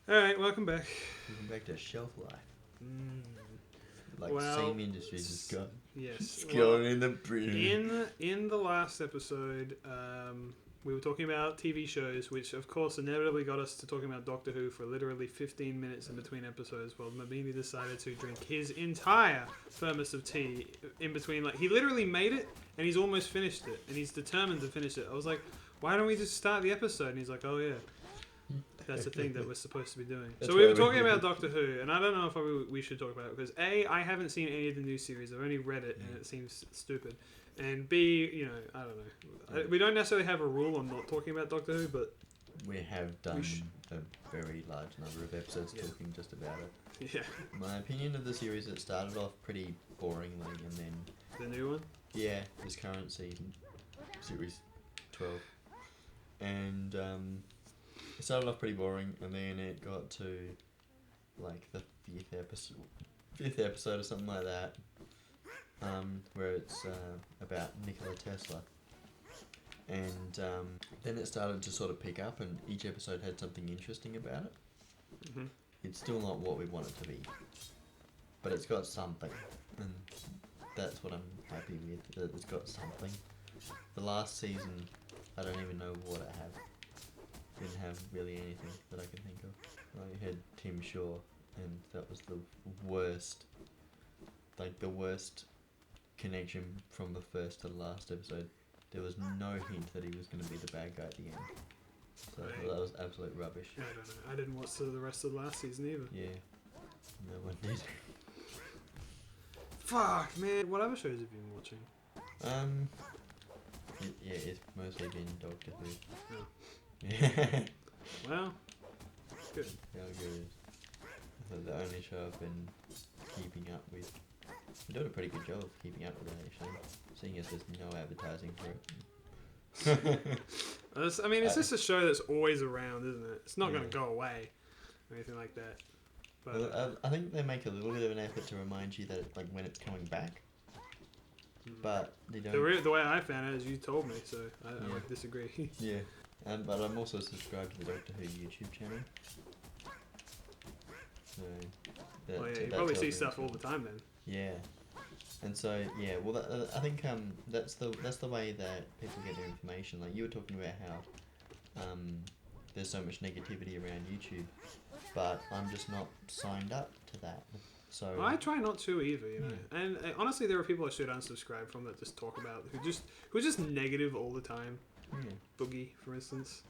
Alright, welcome back. Moving back to shelf life. Like Well, same industries has got. Yes. It's Well, going in the bin. in the last episode, we were talking about TV shows, which of course inevitably got us to talking about Doctor Who for literally 15 minutes in between episodes. While Mabini decided to drink his entire thermos of tea in between. Like, he literally made it, and he's almost finished it, and he's determined to finish it. I was like, why don't we just start the episode? And he's like, oh yeah. That's the thing that we're supposed to be doing. That's So we were why talking about Doctor Who, and I don't know if we should talk about it, because A, I haven't seen any of the new series. I've only read it, and it seems stupid. And B, you know, I don't know. We don't necessarily have a rule on not talking about Doctor Who, but... We have done a very large number of episodes talking just about it. Yeah. My opinion of the series, it started off pretty boringly, and then... The new one? Yeah, this current season. Series 12. And, it started off pretty boring, and then it got to, like, the fifth episode or something like that, where it's about Nikola Tesla. And then it started to sort of pick up, and each episode had something interesting about it. Mm-hmm. It's still not what we want it to be, but it's got something, and that's what I'm happy with, that it's got something. The last season, I don't even know what it had. Didn't have really anything that I can think of. I had Tim Shaw, and that was the worst, like the worst connection from the first to the last episode. There was no hint that he was going to be the bad guy at the end. So I thought that was absolute rubbish. I don't know. I didn't watch the rest of the last season either. Yeah, no one did. Fuck, man. What other shows have you been watching? It's mostly been Doctor Who. Oh. Yeah. Well, good. How good. That's the only show I've been keeping up with. I'm doing a pretty good job of keeping up with it, actually. Seeing as there's no advertising for it. I mean, it's just a show that's always around, isn't it? It's not going Yeah. to go away or anything like that. But Well, I think they make a little bit of an effort to remind you that, like, when it's coming back. But they don't. the way I found it is you told me, so I Yeah. would disagree. Yeah. But I'm also subscribed to the Doctor Who YouTube channel. So that, Well, yeah, you that probably tells see me stuff as all well. the time then. Yeah. And so well, I think that's the way that people get their information. Like, you were talking about how there's so much negativity around YouTube, but I'm just not signed up to that. So Well, I try not to either, you know. And honestly, there are people I should unsubscribe from that just talk about who are just negative all the time. yeah, Boogie, for instance.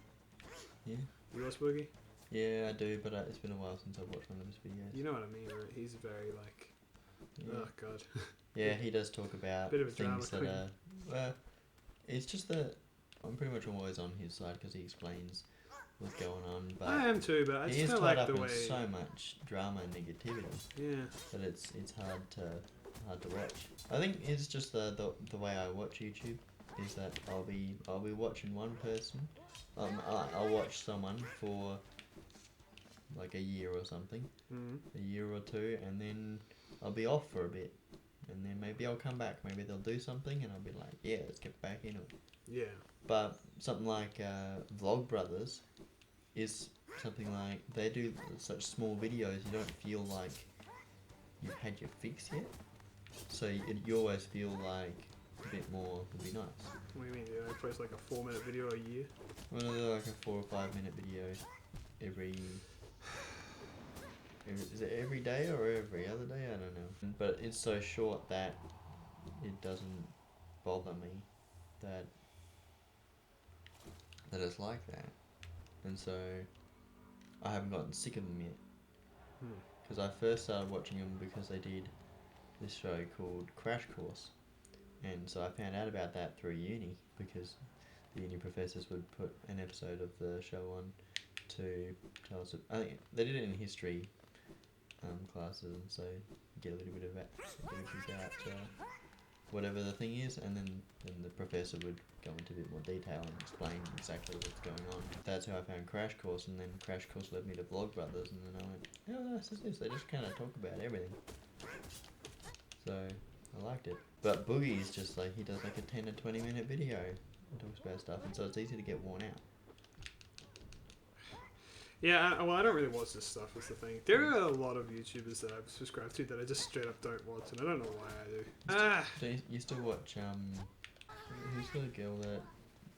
yeah, You watch Boogie? yeah, I do. But it's been a while since I've watched one of his videos. You know what I mean, right? He's very like, Yeah. oh god. Yeah, he does talk about Bit of a drama things that queen. are. Well, it's just that I'm pretty much always on his side because he explains what's going on. But I am too, but I he just is don't tied like up the in way. so much drama and negativity Yeah. that it's hard to watch. I think it's just the way I watch YouTube is that I'll be watching one person. I'll watch someone for like a year or something, Mm-hmm. a year or two, and then I'll be off for a bit. And then maybe I'll come back. Maybe they'll do something, and I'll be like, "Yeah, let's get back into it." Yeah. But something like Vlog Brothers is something like they do such small videos. You don't feel like you've had your fix yet, so you always feel like a bit more would be nice. What do you mean? Do I post like a 4-minute video a year? Well, they're like a 4 or 5 minute video every. Is it every day or every other day? I don't know. But it's so short that it doesn't bother me that it's like that. And so I haven't gotten sick of them yet. Because I first started watching them because they did this show called Crash Course. And so I found out about that through uni because the uni professors would put an episode of the show on to tell us. I think they did it in history classes, and so you get a little bit of that about whatever the thing is, and then the professor would go into a bit more detail and explain exactly what's going on. That's how I found Crash Course, and then Crash Course led me to Vlog Brothers, and then I went, oh, this is this. They just kind of talk about everything. So I liked it. But Boogie's just like, he does like a 10 to 20 minute video and talks about stuff, and so it's easy to get worn out. Yeah, I don't really watch this stuff. Is the thing. There are a lot of YouTubers that I've subscribed to that I just straight up don't watch, and I don't know why I do. Do you still watch who's the girl that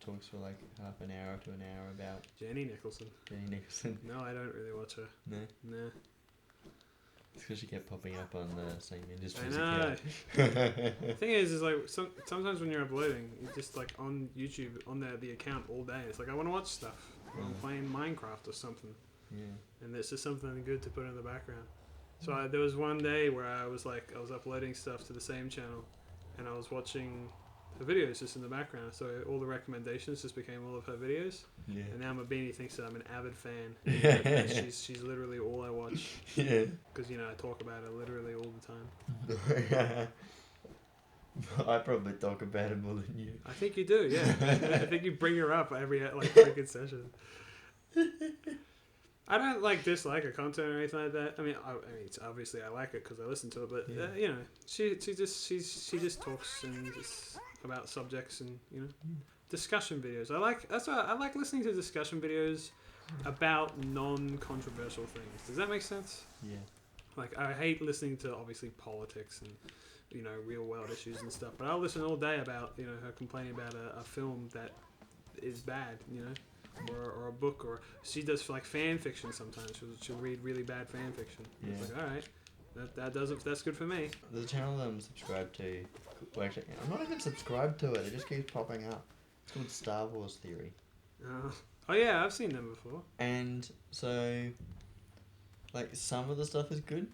talks for like half an hour to an hour about Jenny Nicholson. Jenny Nicholson? No, I don't really watch her. No. Nah. It's because she kept popping up on the same industry. I know. The thing is like sometimes when you're uploading, you're just like on YouTube on the account all day. It's like I want to watch stuff. I'm playing Minecraft or something. Yeah. And it's just something good to put in the background. So there was one day where I was uploading stuff to the same channel, and I was watching the videos just in the background. So all the recommendations just became all of her videos. Yeah. And now Mabini thinks that I'm an avid fan. And she's literally all I watch. Yeah. Because I talk about her literally all the time. I probably talk about it more than you. I think you do, yeah. I think you bring her up every freaking session. I don't dislike her content or anything like that. I mean, it's obviously I like it because I listen to it, but she just talks and just about subjects and discussion videos. I like listening to discussion videos about non-controversial things. Does that make sense? Yeah. Like I hate listening to obviously politics and real world issues and stuff, but I'll listen all day about her complaining about a film that is bad, or a book, or she does fan fiction sometimes. She'll read really bad fan fiction. Yeah. It's like, all right, that's good for me. There's a channel that I'm subscribed to. Well, actually, I'm not even subscribed to it. It just keeps popping up. It's called Star Wars Theory. Oh yeah, I've seen them before. And so, some of the stuff is good,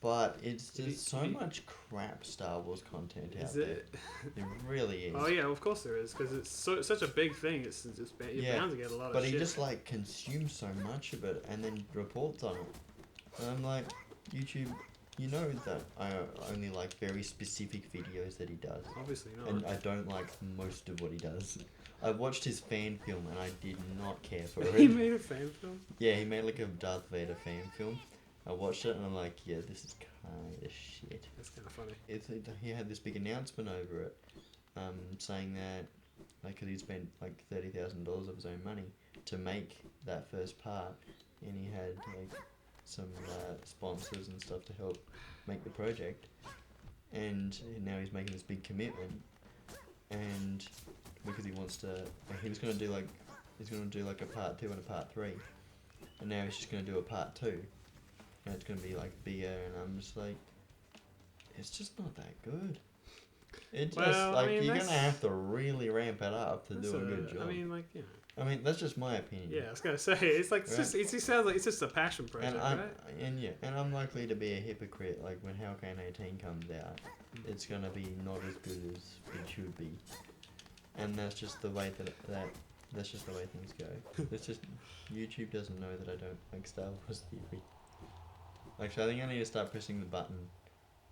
but it's just so much crap Star Wars content out there. It really is. Oh yeah, of course there is, because it's such a big thing. It's just you're bound to get a lot of but shit. But he just consumes so much of it and then reports on it. And I'm like, YouTube, you know that I only like very specific videos that he does. Obviously not. And I don't like most of what he does. I watched his fan film and I did not care for it. He made a fan film? Yeah, he made a Darth Vader fan film. I watched it and I'm like, yeah, this is kind of shit. That's kind of funny. He had this big announcement over it, saying that because he'd spent $30,000 of his own money to make that first part, and he had some sponsors and stuff to help make the project, and now he's making this big commitment, and because he wants to, he was gonna do he's gonna do a part 2 and a part 3, and now he's just gonna do a part 2. And it's going to be bigger, and I'm just it's just not that good. It just, you're going to have to really ramp it up to do a good job. I mean, that's just my opinion. Yeah, I was going to say, it's it sounds like it's just a passion project, right? And I'm likely to be a hypocrite, when Hurricane 18 comes out, it's going to be not as good as it should be. And that's just the way that's just the way things go. It's just, YouTube doesn't know that I don't like Star Wars Theory. Actually, I think I need to start pressing the button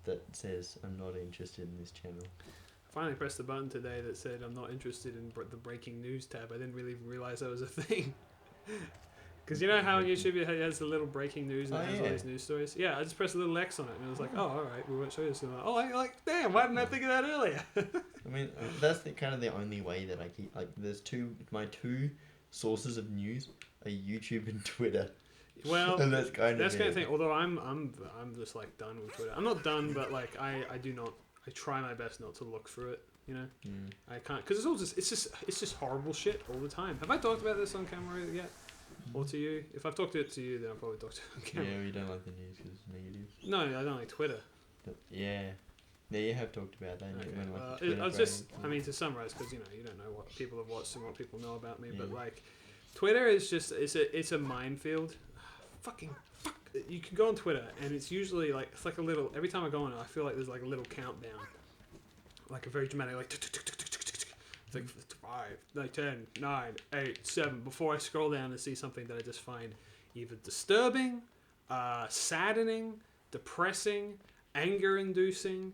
that says I'm not interested in this channel. I finally pressed the button today that said I'm not interested in the breaking news tab. I didn't really realize that was a thing. Because you know how on YouTube it has the little breaking news and it has all these news stories? Yeah, I just pressed a little X on it and it was like, oh, alright, we won't show you this. And damn, why didn't I think of that earlier? I mean, that's kind of the only way that I keep, there's my two sources of news are YouTube and Twitter. Well, and that's kind of the thing. Although I'm just done with Twitter. I'm not done, but I try my best not to look through it. I can't, because it's just horrible shit all the time. Have I talked about this on camera yet, or to you? If I've talked it to you, then I'll probably talk to it on camera. Yeah, you don't like the news because it's negative. No, I don't like Twitter. But yeah, you have talked about that. Okay. To summarize, because you don't know what people have watched and what people know about me, but Twitter is just it's a minefield. Fuck. You can go on Twitter and it's usually it's a little, every time I go on it I feel like there's a little countdown, a very dramatic it's 5, 10, 9, 8, 7 before I scroll down and see something that I just find either disturbing, saddening, depressing, anger inducing,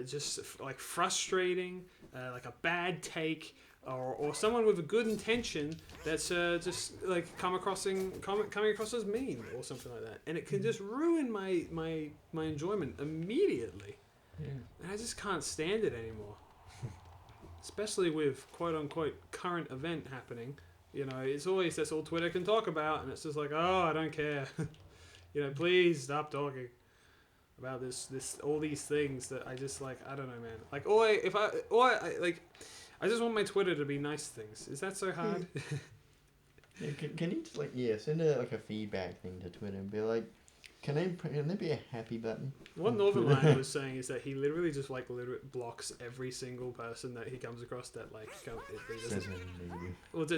just frustrating, a bad take, or someone with a good intention that's just coming across as mean or something like that, and it can just ruin my enjoyment immediately. And I just can't stand it anymore. Especially with quote unquote current event happening, You know, it's always that's all Twitter can talk about, and it's just like, oh, I don't care. You know, please stop talking about this all these things that I just like. I don't know, man. Like, I just want my Twitter to be nice things. Is that so hard? Yeah, can you just send a feedback thing to Twitter and be like, can there be a happy button? What Northern Lion was saying is that he literally just blocks every single person that he comes across that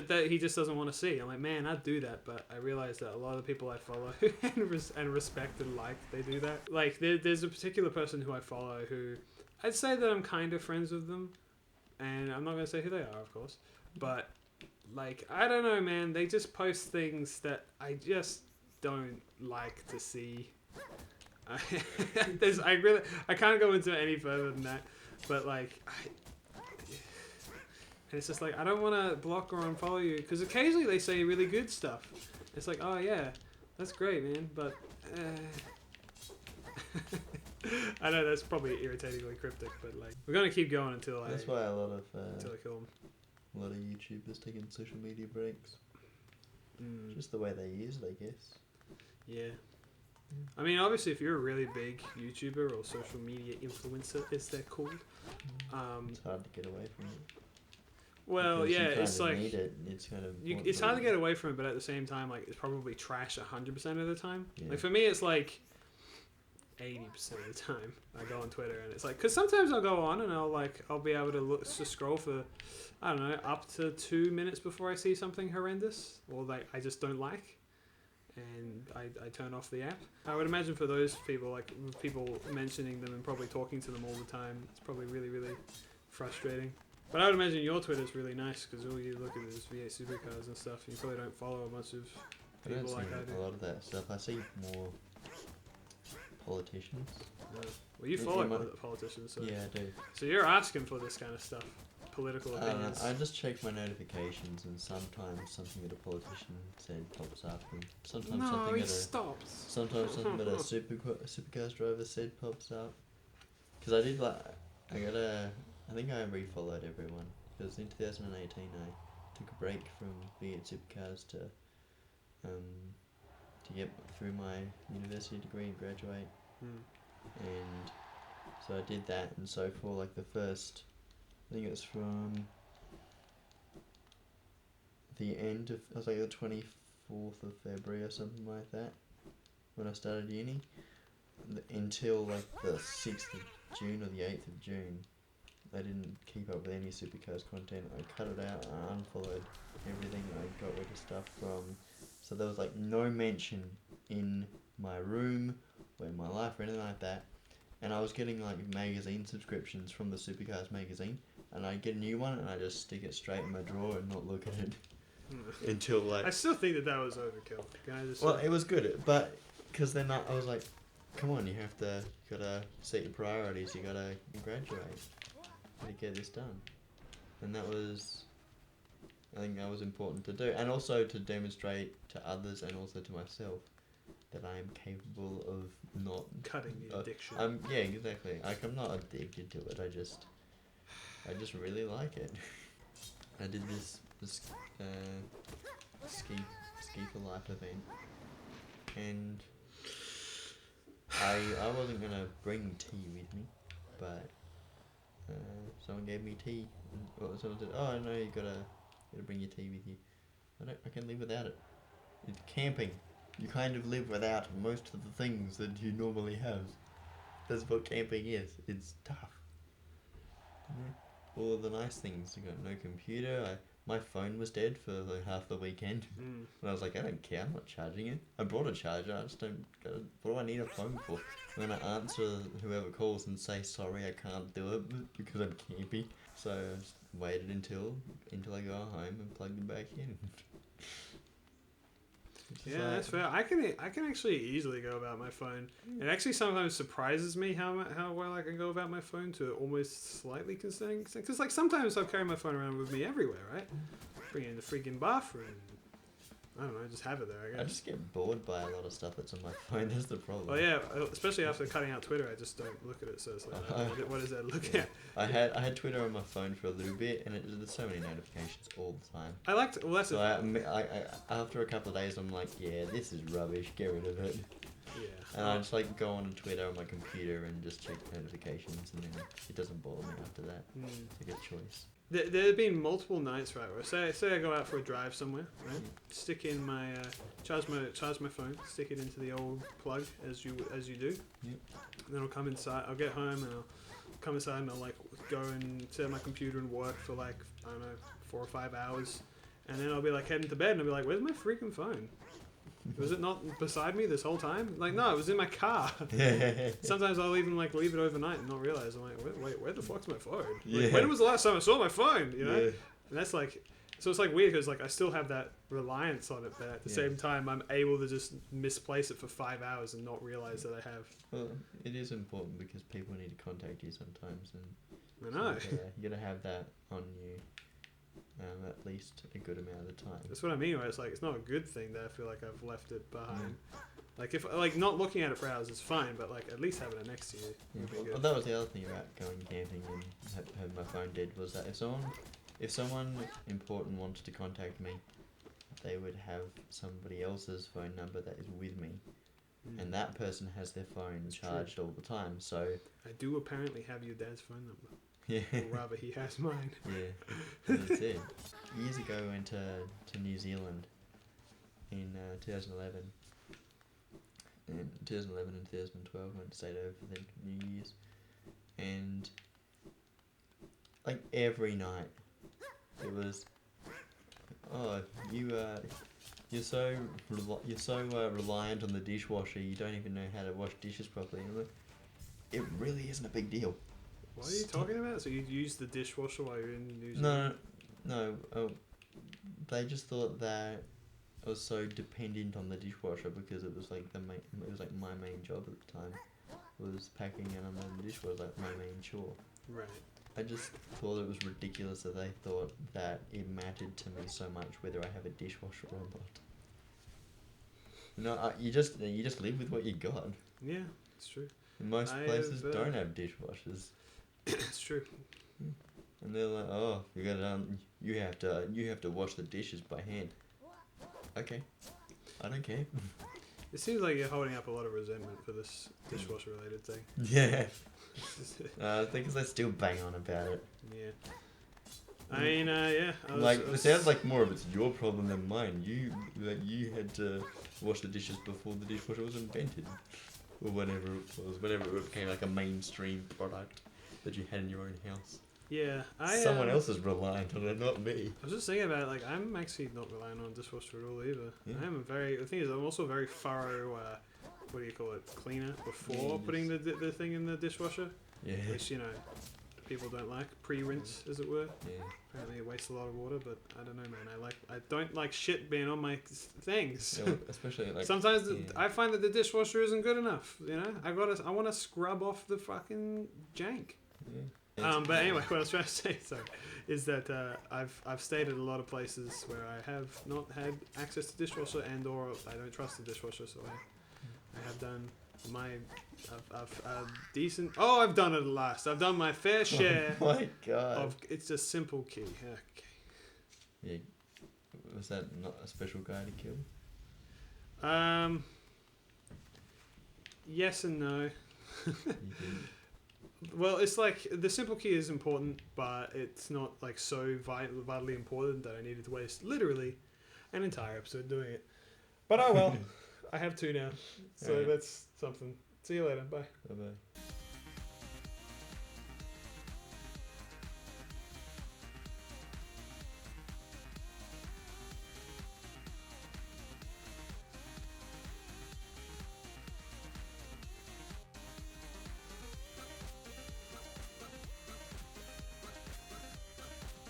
that he just doesn't want to see. I'm like, man, I'd do that, but I realize that a lot of the people I follow and respect and like, they do that. Like, there's a particular person who I follow who I'd say that I'm kind of friends with them, and I'm not gonna say who they are, of course, but like, I don't know, man. They just post things that I just don't like to see. I can't go into any further than that, but like, and it's just like, I don't want to block or unfollow you, because occasionally they say really good stuff. It's like, oh yeah, that's great, man, but I know that's probably irritatingly cryptic, but like, we're gonna keep going until that's why a lot of until I kill them. A lot of YouTubers taking social media breaks. Just the way they use it, I guess. Yeah. I mean, obviously, if you're a really big YouTuber or social media influencer, as they're called, it's hard to get away from it. Well, because yeah, it's like it's kind of it's hard to get away from it, but at the same time, like, it's probably trash 100% of the time. Yeah. Like, for me, it's like 80% of the time I go on Twitter, and it's like, because sometimes I'll go on and I'll be able to to scroll for, I don't know, up to 2 minutes before I see something horrendous or like I just don't like, and I turn off the app. I would imagine for those people, like people mentioning them and probably talking to them all the time, it's probably really, really frustrating. But I would imagine your Twitter's really nice, because all you look at is V8 supercars and stuff. You probably don't follow a bunch of people like I do. A lot of that stuff. I see more politicians. No. Well, you follow politicians, so yeah, I do. So you're asking for this kind of stuff, political opinions. I just check my notifications, and sometimes something that a politician said pops up, and sometimes something that a supercars driver said pops up. Because I think I refollowed everyone, because in 2018 I took a break from being at supercars to get through my university degree and graduate. And so I did that, and so for like the first, I think it was from the end of, it was like the 24th of February or something like that, when I started uni, until like the 6th of June or the 8th of June, I didn't keep up with any supercars content. I cut it out, I unfollowed everything, I got rid of stuff from, so there was like no mention in my room or in my life or anything like that. And I was getting like magazine subscriptions from the Supercars magazine, and I get a new one and I just stick it straight in my drawer and not look at it until like. I still think that was overkill. Can I just? Well, it was good, but because then I was like, come on, you gotta set your priorities. You gotta graduate. To get this done, and I think that was important to do, and also to demonstrate to others and also to myself that I am capable of not cutting the addiction. Yeah, exactly. Like, I'm not addicted to it. I just really like it. I did this ski for life event, and I wasn't gonna bring tea with me, but someone gave me tea. Someone said, "Oh no, you gotta bring your tea with you." I can live without it. It's camping. You kind of live without most of the things that you normally have. That's what camping is. It's tough. All of the nice things. You got no computer. My phone was dead for like half the weekend. And I was like, I don't care. I'm not charging it. I brought a charger. I just don't. What do I need a phone for? I'm gonna answer whoever calls and say sorry, I can't do it because I'm camping. So I just waited until I go home and plugged it back in. Yeah, that's fair. I can actually easily go about my phone. It actually sometimes surprises me how well I can go about my phone to almost slightly concerning. Because like sometimes I'll carry my phone around with me everywhere, right? Bring it in the freaking bathroom, I don't know, just have it there, I I guess. just get bored by a lot of stuff that's on my phone. That's the problem. Oh yeah, especially after cutting out Twitter, I just don't look at it. So it's like, what is that look at? I had Twitter on my phone for a little bit, and there's so many notifications all the time. I liked. Well, that's So I after a couple of days, I'm like, yeah, this is rubbish. Get rid of it. yeah. And I just like go on Twitter on my computer and just check notifications, and then it doesn't bother me after that. It's a good choice. There have been multiple nights, right, where say I go out for a drive somewhere, right? Stick in my charge my phone, stick it into the old plug as you do. Yep. And then I'll come inside. I'll get home and I'll come inside and I'll like go and sit at my computer and work for like, I don't know, 4 or 5 hours, and then I'll be like heading to bed and I'll be like, where's my freaking phone? Was it not beside me this whole time? Like, no, it was in my car. Sometimes I'll even like leave it overnight and not realize. I'm like, wait, where the fuck's my phone? Like, when was the last time I saw my phone? You know, and that's like, so it's like weird because like I still have that reliance on it, but at the same time I'm able to just misplace it for 5 hours and not realize that I have. Well, it is important because people need to contact you sometimes, and I know. So, you gotta have that on you. At least a good amount of the time. That's what I mean. Where it's like it's not a good thing that I feel like I've left it behind. Like if like not looking at it for hours is fine, but like at least having it next to you would be good. Well, that was the other thing about going camping and having my phone dead was that if someone important wanted to contact me, they would have somebody else's phone number that is with me, and that person has their phone charged all the time. So I do apparently have your dad's phone number. Yeah. Or rather, he has mine. Yeah, that's it. Years ago, I went to New Zealand in 2011. In 2011 and 2012, I went to stay over for the New Year's, and like every night, it was, oh, you're so reliant on the dishwasher. You don't even know how to wash dishes properly. And I'm like, it really isn't a big deal. What are you talking about? So you use the dishwasher while you're in New Zealand? No. They just thought that I was so dependent on the dishwasher because it was like my main job at the time was packing and unloading the dishwasher, like my main chore. Right. I just thought it was ridiculous that they thought that it mattered to me so much whether I have a dishwasher or not. No, you just live with what you got. Yeah, it's true. Most places don't have dishwashers. It's true. And they're like, oh, you have to wash the dishes by hand. Okay, I don't care. It seems like you're holding up a lot of resentment for this dishwasher related thing. Yeah. I think I still bang on about it. Yeah. I mean, yeah. It sounds like more of it's your problem than mine. You had to wash the dishes before the dishwasher was invented, or whatever it was. Whenever it became like a mainstream product that you had in your own house. Yeah, Someone else is reliant on it, not me. I was just thinking about it, like I'm actually not relying on a dishwasher at all either. Yeah. The thing is, I'm also a very thorough, what do you call it, cleaner before putting the thing in the dishwasher. Yeah. Which, you know, people don't like, pre-rinse as it were. Yeah. Apparently it wastes a lot of water, but I don't know, man. I don't like shit being on my things. Yeah, especially like sometimes I find that the dishwasher isn't good enough. You know, I want to scrub off the fucking jank. Yeah. But anyway, what I was trying to say, is that I've stayed at a lot of places where I have not had access to dishwasher and/or I don't trust the dishwasher, so I have done I've decent. Oh, I've done it at last. I've done my fair share. Oh my god! Of it's a simple key. Okay. Yeah, was that not a special guy to kill? Yes and no. Well, it's like the simple key is important, but it's not like so vitally important that I needed to waste literally an entire episode doing it. But oh well, I have 2 now, so that's something. See you later. Bye. Bye bye.